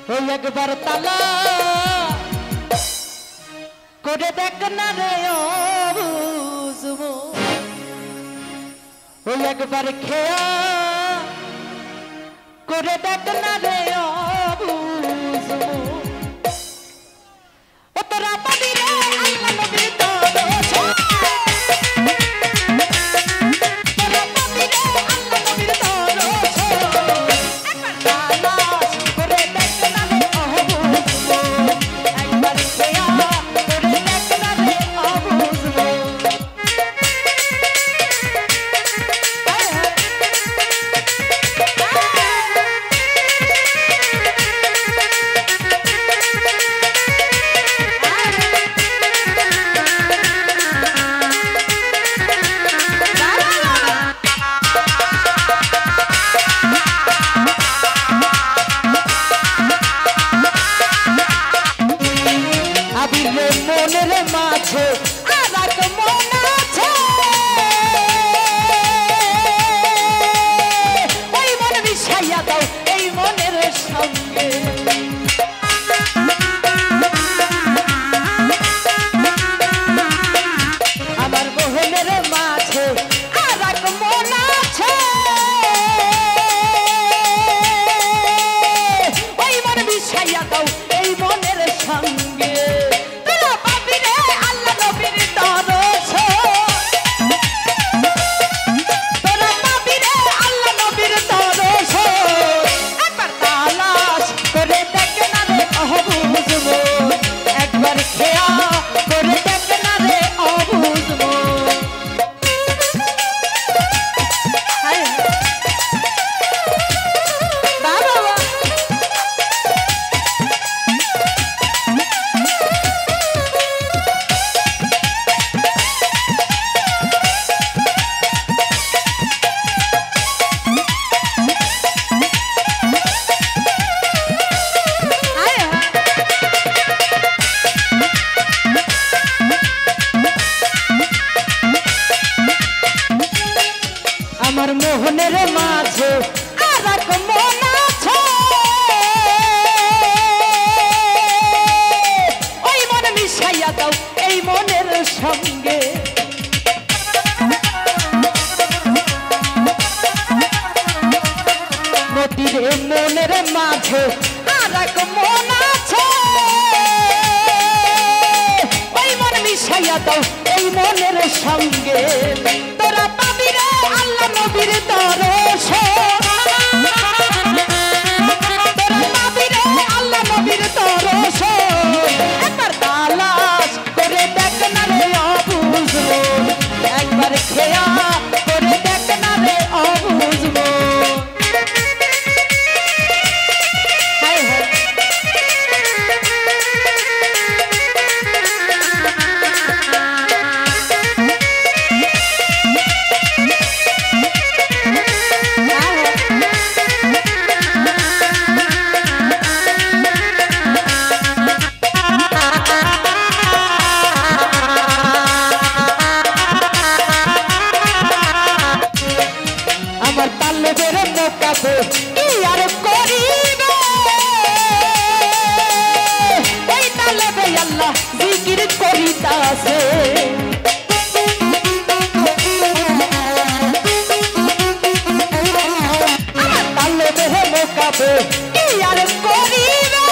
ওই একবার তালা করে দেখ না রে বুঝবো ওই একবার খেয়া করে দেখ না রে বুঝবো ও তোরা পাবি রে আল্লাহ নবীর দরস তোরা পাবি রে আল্লাহ নবীর দরস একবার তালাশ করে দেখ না রে বুঝবো একবার খেয়া করে দেখ না রে বুঝবো মনের মাঝে আরেক মন আছে ওই মন মিশাইয়া দাও এই মনের সঙ্গে আমার মোহনের মাঝে আরেক মন আছে ওই মন মিশাইয়া দাও এই মনের সঙ্গে আমার মোহনের মাঝে আরেক মন আছে ওই মন মিশাইয়া দাও এই মনের সঙ্গে নদীর মনের মাঝে আরেক মন আছে ওই মন মিশাইয়া দাও এই মনের সঙ্গে তোরা পাবি রে আল্লাহ নবীর দরস তোরা পাবি রে আল্লাহ নবীর দরস একবার তালাশ করে দেখ না রে বুঝবো একবার খেয়া করে দেখ না রে বুঝবো আমার তালেবের মোকাবে কি আর করিবে ওই তালেবে আল্লাহ জিকির করিতাছে আমার তালেবের মোকাবে কি আর করিবে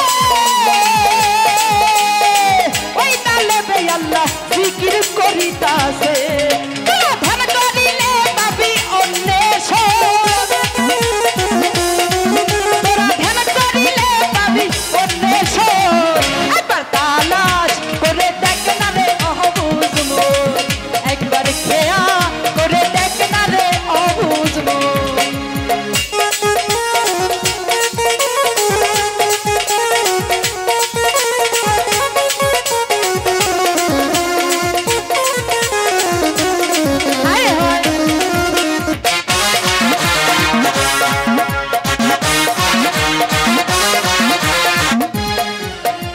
ওই তালেবে আল্লাহ জিকির করিতাছে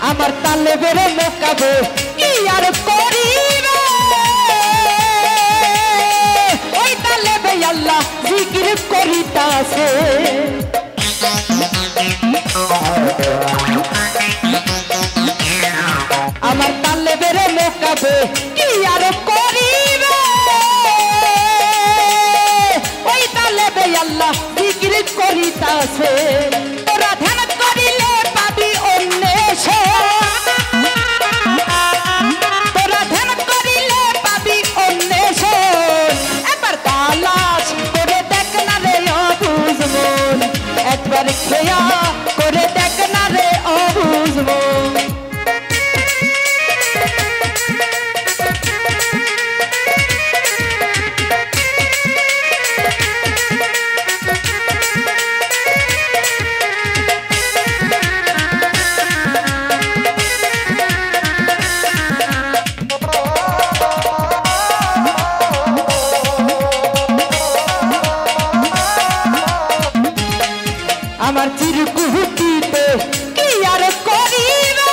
আমার তালেবের মোকাবে কি আর করিবে ওই তালেবে আল্লাহ জিকির করিতাছে চিরকুটিতে কি আর করিবে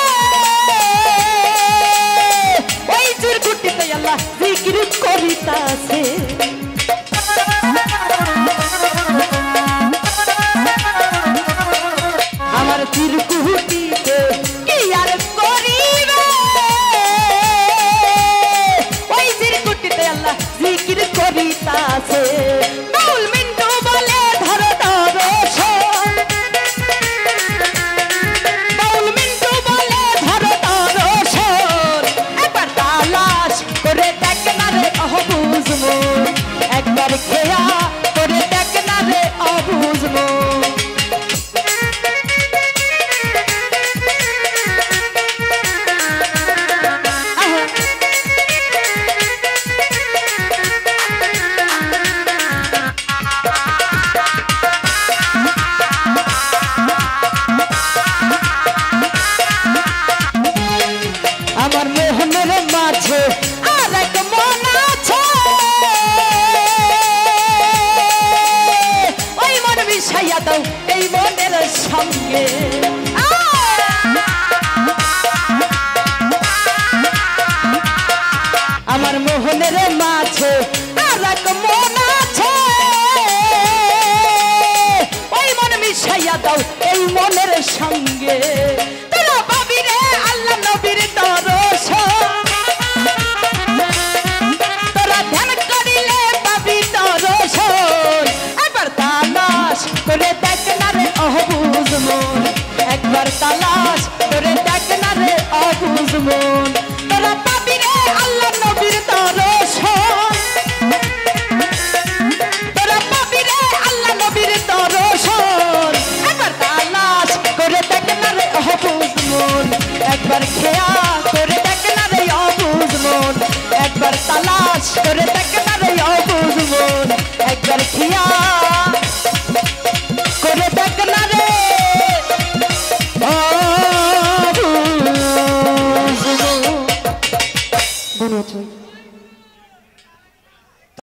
ওই চিরকুটিতে আল্লাহ জিকির করিতাছে আমার চিরকুটিতে কি আর করিবে ওই চিরকুটিতে আল্লাহ জিকির করিতাছে বাউল মিন্টু বলে ধরো দর্শন বাউল মিন্টু বলে ধরো দর্শন একবার তালাশ করে দেখ না রে অবুঝ মন একবার খেয়া করে দেখ না রে অবুঝ মন আমার মোহনের মাঝে আর এক মন আছে ওই মন মিশাইয়া দাও এই মনের সঙ্গে আমার মোহনের মাঝে আর এক মন আছে ওই মন মিশাইয়া দাও এই মনের সঙ্গে